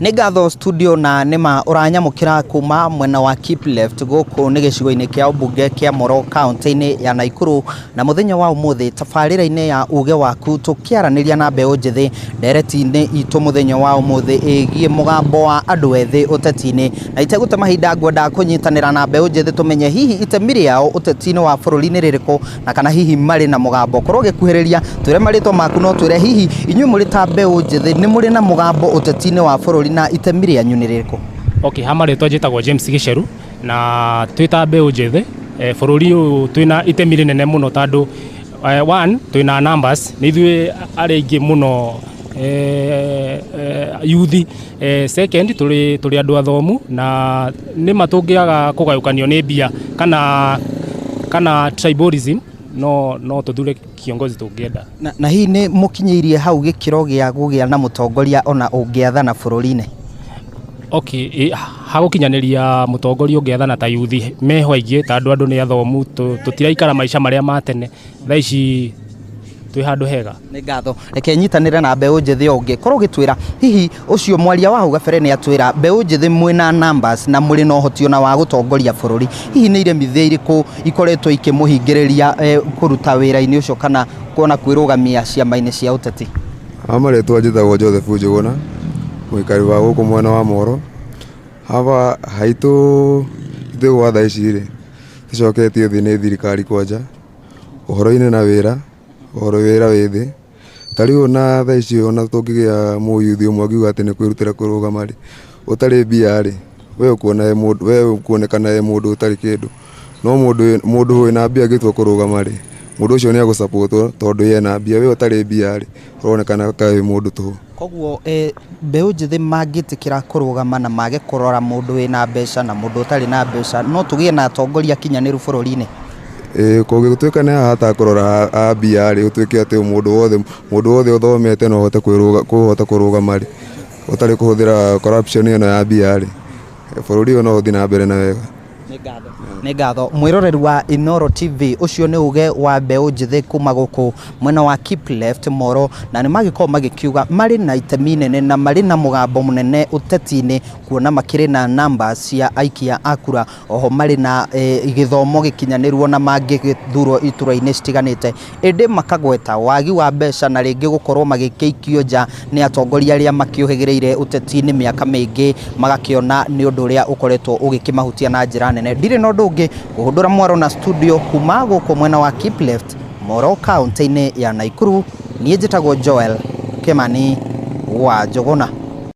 Nĩngatho studio na nĩma ũranyamũkĩra kuma mwena wa Keep Left gũkũ nĩ gĩcigo-inĩ kĩa ũmbunge kĩa Moro kaunti-inĩ ya Naikuru, na mũthenya wa ũmũthĩ tabarĩra-inĩ ya uge waku tũkĩaranĩria na mbeũ njĩthĩ ndereti-inĩ itũ mũthenya wa ũmũthĩ ĩgiĩ mũgambo wa andũ ethĩ ũteti-inĩ, na itegũte mahinda ngwenda kũnyitanĩra na mbeũ njĩthĩ tũmenye hihi itemi rĩao ũteti-inĩ wa bũrũri-inĩ rĩrĩkũ, na kana hihi marĩ na mũgambo. Korwo gĩkuhĩrĩria twĩre marĩtwa maku no twĩre hihi inyuĩ mũrĩ ta mbeũ njĩthĩ nĩ mũrĩ na mũgambo ũteti-inĩ wa bũrũri na itemi rĩanyu nĩ rĩrĩkũ? Okay, hamarĩtwa njĩtagwo James Gicheru na twĩta mbeũ njĩthĩ bũrũri ũyũ twĩna itemi rĩnene mũno tondũ one twĩna numbers nĩ ithuĩ arĩa aingĩ mũno youth, second tũrĩ andũ athomu na nĩma tũngĩaga kũgayũkanio nĩ mbia kana tribalism no tũthure kiongozi tũngĩenda. Na hihi nĩ mũkinyĩirie hau gĩkĩro gĩa gũgĩa na mũtongoria ona ũngĩathana bũrũri-inĩ? Okay, hagũkinyanĩria mũtongoria ũngĩathana ta youth meho aingĩ tondũ andũ nĩ athomu, tũtiraikara maica marĩa ma tene, thaa ici twĩ handũ hega. Nĩ ngatho, reke nyitanĩre na mbeũ njĩthĩ ũngĩ. Korwo gĩtwĩra hihi ũcio mwaria wa hau gabere nĩ atwĩra mbeũ njĩthĩ mwĩna numbers na mũrĩ na ũhoti ona wa gũtongoria bũrũri, hihi nĩ iremithia irĩkũ ikoretwo ikĩmũhingĩrĩria kũruta wĩra-inĩ ũcio kana kuona kwĩrũgamia ciama-inĩ cia ũteti? Marĩtwa njĩtagwo Joseph Njũgũna, mũikari wa gũkũ mwena wa Moro. Hava haitũ ithuĩ gwa thaa ici rĩ tũcoketio thĩ nĩ thirikari kwanja ũhoro-inĩ na wĩra, ũhoro wĩra wĩ thĩ. Ta rĩu na thaa ici ona tũngĩgĩa mũyuthi ũmwe akiuga atĩ nĩ kwĩrutĩra kũrũgama rĩ, ũtarĩ mbia rĩ, we ũkuonekana e mũndũ ũtarĩ kĩndũ, no mũndũ wĩna mbia angĩtua kũrũgama rĩ, mũndũ ũcio nĩ agũsapotwo tondũ ye na mbia, we ũtarĩ mbia rĩ ũronekana kaĩ mũndũ tũhũ. Koguo mbeũ njĩthĩ mangĩtĩkĩra kũrũgama na mage kũrora mũndũ wĩna mbeca na mũndũ ũtarĩ na mbeca, no tũgĩe na atongoria kinyanĩru bũrũri-inĩ? Kũgĩtuĩka nĩ hahata kũrora a mbia rĩ, ũtuĩke atĩ mũndũ wothe ũthomete no ũhote kũrũgama rĩ, ũtarĩ kũhũthĩra corruption ĩno ya mbia rĩ, bũrũri ũyũ no ũthiĩ na mbere na wega. Nĩ ngatho. Mwĩroreri wa Inooro TV, ũcio nĩ uge wa mbeũ njĩthĩ kuma gũkũ mwena wa Keep Left Moro, na nĩ magĩkorwo magĩkiuga marĩ na itemi nene na marĩ na mũgambo mũnene ũteti-inĩ kuona makĩrĩ na numbers cia aikia a kura, oho marĩ na gĩthomo gĩkinyanĩru na mangĩthurwo itura-inĩ citiganĩte, ĩndĩ makagweta wagi wa mbeca na rĩngĩ gũkorwo magĩkĩikio nja nĩ atongoria arĩa makĩũhĩgĩrĩire ũteti-inĩ mĩaka mĩingĩ, magakĩona nĩ ũndũ ũrĩa ũkoretwo ũgĩkĩmahutia na njĩra nene. Ndirĩ na ũndũ ũngĩ kũhũndũra mwaro na studio kuma gũkũ mwena wa Keep Left Moro kaunti-inĩ ya Naikuru, niĩ njĩtagwo Joel Kimani wa Njũgũna.